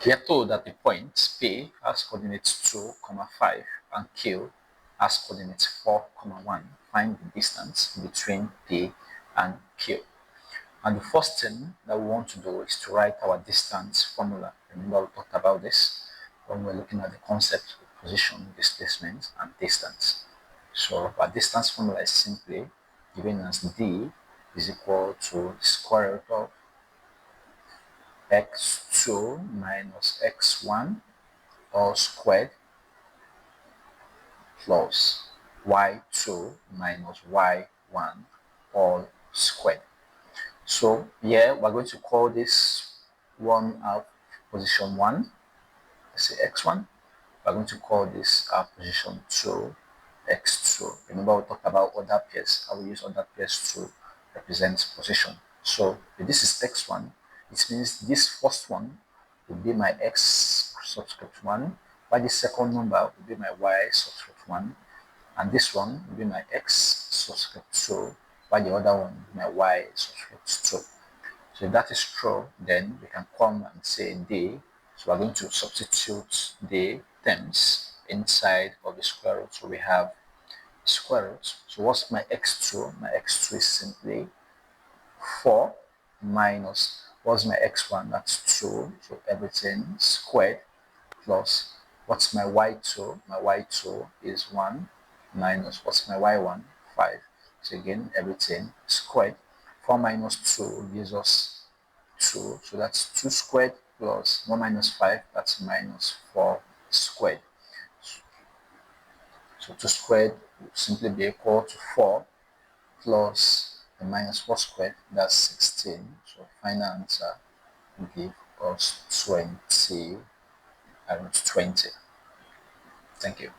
We are told that the point P has coordinates 2, 5 and Q has coordinates 4, 1. Find the distance between P and Q. And the first thing that we want to do is to write our distance formula. Remember we talked about this when we were looking at the concept of position, displacement, and distance. So our distance formula is simply given as D is equal to the square root of x2 minus x1 all squared plus y2 minus y1 all squared. So here we're going to call this one our position 1, let's say x1. We're going to call this our position 2, x2. Remember we talked about other pairs, how we use other pairs to represent position. So if this is x1, it means this first one will be my x subscript 1, while the second number will be my y subscript 1, and this one will be my x subscript 2, while the other one will be my y subscript 2. So if that is true, then we can come and say d. So we're going to substitute the terms inside of the square root. So we have square root. So what's my x2? My x2 is simply 4 minus what's my x1? That's 2. So everything squared plus what's my y2? My y2 is 1 minus what's my y1? 5. So again, everything squared. 4 minus 2 gives us 2. So that's 2 squared plus 1 minus 5. That's minus 4 squared. So 2 squared will simply be equal to 4 plus the minus 4 squared. That's 16. So final answer will give us 20. Thank you.